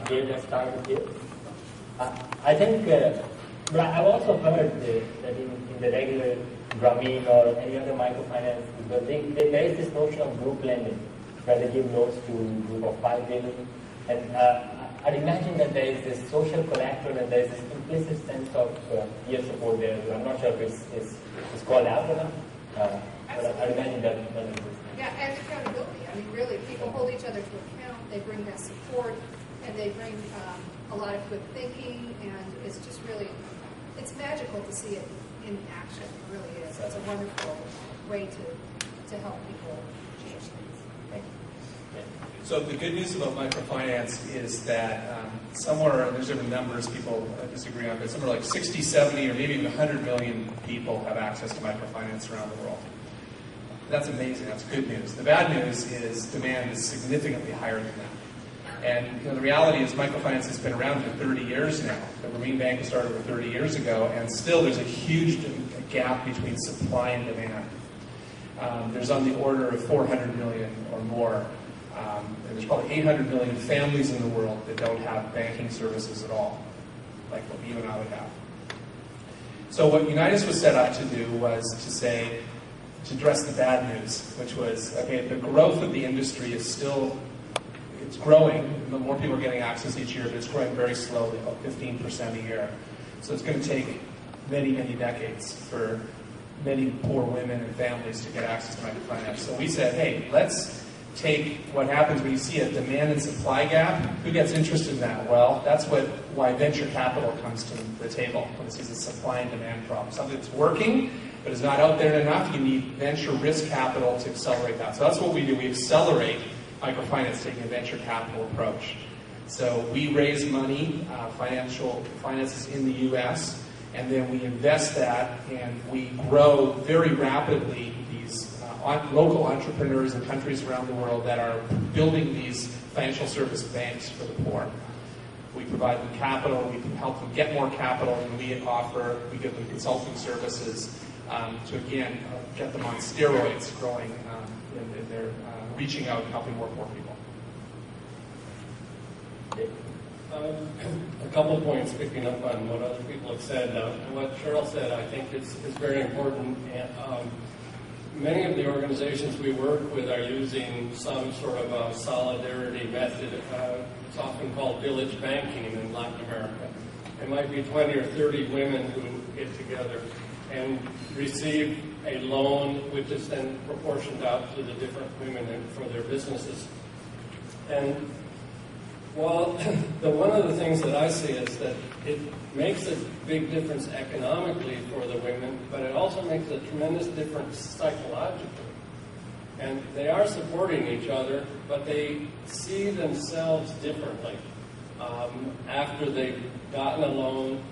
Gail, let's start with you. I think, but I've also heard that in the regular Grameen or any other microfinance, there is this notion of group lending, where they give loans to a group of 5 women. And I'd imagine that there is this social collateral and there is this implicit sense of peer support there. I'm not sure if it's called out enough, but I'd imagine that exists. Yeah, and accountability. I mean, really, people hold each other to account. They bring that support, and they bring a lot of good thinking, and it's just really, it's magical to see it in action. It really is. It's a wonderful way to help people change things. Thank you. Yeah. So the good news about microfinance is that somewhere, there's different numbers people disagree on, but somewhere like 60, 70, or maybe even 100 million people have access to microfinance around the world. That's amazing. That's good news. The bad news is demand is significantly higher than that. And the reality is microfinance has been around for 30 years now. The Grameen Bank was started over 30 years ago, and still there's a huge gap between supply and demand. There's on the order of 400 million or more. And there's probably 800 million families in the world that don't have banking services at all, like what you and I would have. So what Unitas was set up to do was to address the bad news, which was, okay, the growth of the industry is still, it's growing. The more people are getting access each year, but it's growing very slowly, about 15% a year. So it's going to take many, many decades for many poor women and families to get access to microfinance. So we said, hey, let's take what happens when you see a demand and supply gap. Who gets interested in that? Well, that's why venture capital comes to the table when it sees a supply and demand problem. Something that's working, but is not out there enough. You need venture risk capital to accelerate that. So that's what we do. We accelerate microfinance, taking a venture capital approach. So we raise money, financial finances in the U.S., and then we invest that, and we grow very rapidly these local entrepreneurs in countries around the world that are building these financial service banks for the poor. We provide them capital, we can help them get more capital, and we give them consulting services to, again, get them on steroids, growing in their reaching out and helping more poor people. A couple of points picking up on what other people have said. And what Cheryl said, I think is very important. And, many of the organizations we work with are using some sort of a solidarity method. It's often called village banking in Latin America. It might be 20 or 30 women who get together and receive a loan, which is then proportioned out to the different women for their businesses. And well, one of the things that I see is that it makes a big difference economically for the women, but it also makes a tremendous difference psychologically. And they are supporting each other, but they see themselves differently. After they've gotten a loan,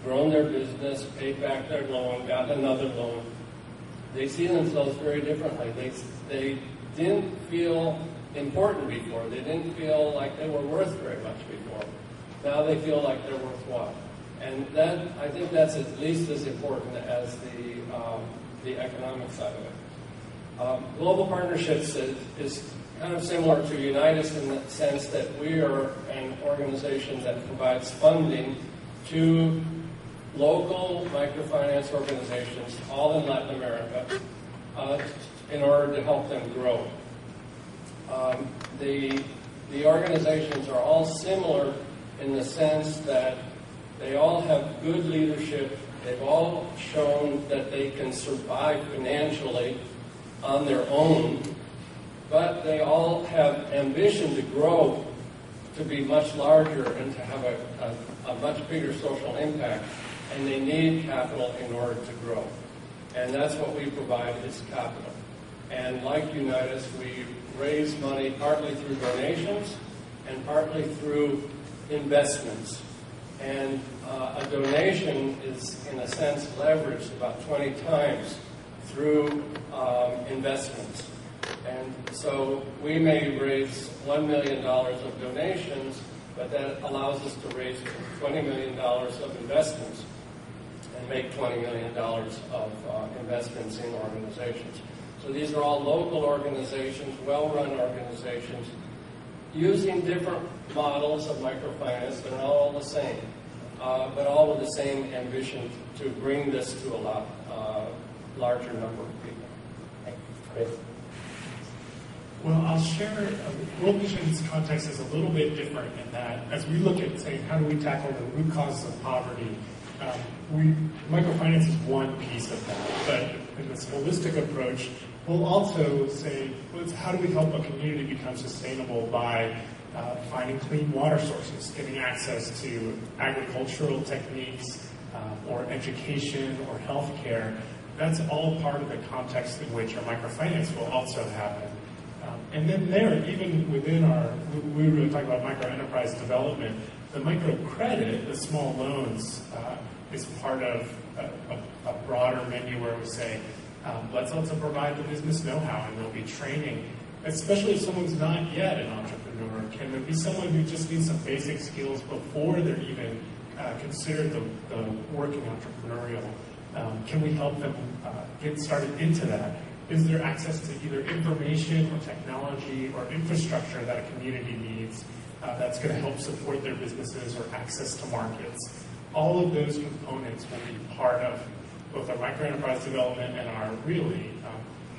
grown their business, paid back their loan, gotten another loan, they see themselves very differently. They didn't feel important before. They didn't feel like they were worth very much before. Now they feel like they're worthwhile. And I think that's at least as important as the economic side of it. Global Partnerships is kind of similar to Unitas in the sense that we are an organization that provides funding to local microfinance organizations, all in Latin America, in order to help them grow. The organizations are all similar in the sense that they all have good leadership. They've all shown that they can survive financially on their own, but they all have ambition to grow, to be much larger, and to have a much bigger social impact, and they need capital in order to grow. And that's what we provide, is capital. And like Unitas, we raise money partly through donations and partly through investments. And a donation is, in a sense, leveraged about 20 times through investments. And so we may raise $1 million of donations, but that allows us to raise $20 million of investments and make $20 million of investments in organizations. So these are all local organizations, well-run organizations, using different models of microfinance. They're not all the same, but all with the same ambition to bring this to a lot larger number of people. Chris? Well, I'll share, World Vision's context is a little bit different in that as we look at saying how do we tackle the root causes of poverty, microfinance is one piece of that, but in this holistic approach, we'll also say, how do we help a community become sustainable by finding clean water sources, getting access to agricultural techniques, or education, or healthcare. That's all part of the context in which our microfinance will also happen. And then there, even within we were really talking about micro-enterprise development, the microcredit, the small loans, is part of a broader menu where we say, let's also provide the business know-how, and there'll be training, especially if someone's not yet an entrepreneur. Can there be someone who just needs some basic skills before they're even considered the working entrepreneurial? Can we help them get started into that? Is there access to either information or technology or infrastructure that a community needs that's going to help support their businesses or access to markets? All of those components will be part of both our microenterprise development and our really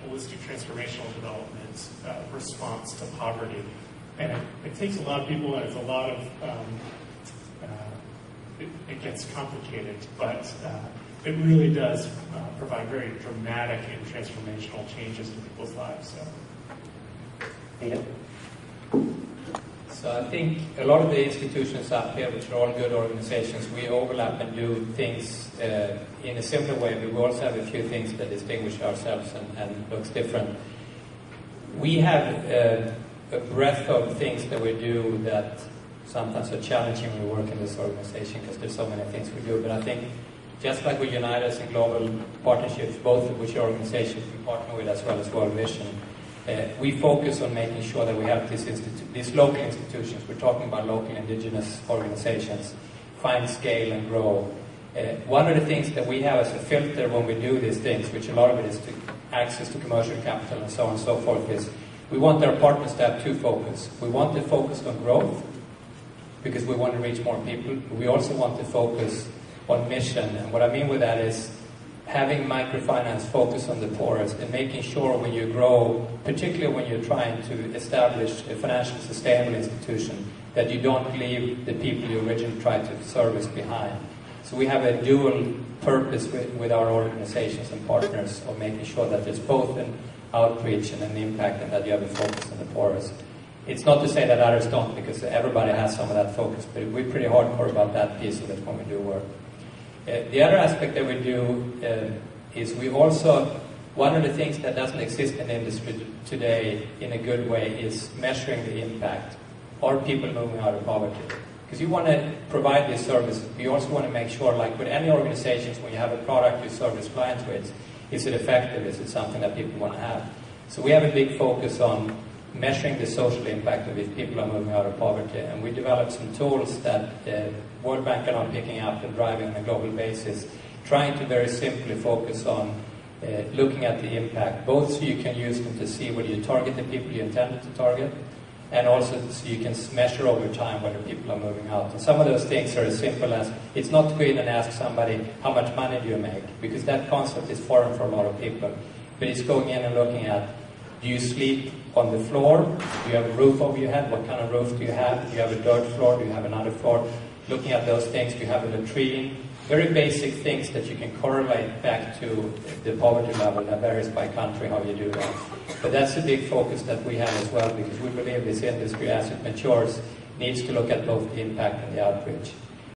holistic transformational development response to poverty. And it takes a lot of people, and it's a lot of, it gets complicated, but it really does provide very dramatic and transformational changes in people's lives. Peter? So I think a lot of the institutions up here, which are all good organizations, we overlap and do things in a similar way, but we also have a few things that distinguish ourselves and looks different. We have a breadth of things that we do that sometimes are challenging when we work in this organization because there's so many things we do, but I think just like with Unitas and Global Partnerships, both of which are organizations we partner with as well as World Vision, we focus on making sure that we have these local institutions, we're talking about local indigenous organizations, find scale and grow. One of the things that we have as a filter when we do these things, which a lot of it is to access to commercial capital and so on and so forth, is we want our partners to have two focus. We want to focus on growth because we want to reach more people. We also want to focus on mission, and what I mean with that is having microfinance focus on the poorest and making sure when you grow, particularly when you're trying to establish a financially sustainable institution, that you don't leave the people you originally tried to service behind. So we have a dual purpose with our organizations and partners of making sure that there's both an outreach and an impact and that you have a focus on the poorest. It's not to say that others don't, because everybody has some of that focus, but we're pretty hardcore about that piece of it when we do work. The other aspect that we do is we also, one of the things that doesn't exist in the industry today in a good way is measuring the impact. Are people moving out of poverty? Because you want to provide this service, you also want to make sure, like with any organizations, when you have a product you service clients with, is it effective? Is it something that people want to have? So we have a big focus on measuring the social impact of if people are moving out of poverty. And we developed some tools that World Bank are now picking up and driving on a global basis, trying to very simply focus on looking at the impact, both so you can use them to see whether you target the people you intended to target, and also so you can measure over time whether people are moving out. And some of those things are as simple as, it's not to go in and ask somebody, how much money do you make? Because that concept is foreign for a lot of people. But it's going in and looking at, do you sleep on the floor? Do you have a roof over your head? What kind of roof do you have? Do you have a dirt floor? Do you have another floor? Looking at those things, do you have a latrine? Very basic things that you can correlate back to the poverty level that varies by country, how you do that. But that's a big focus that we have as well, because we believe this industry, as it matures, needs to look at both the impact and the outreach.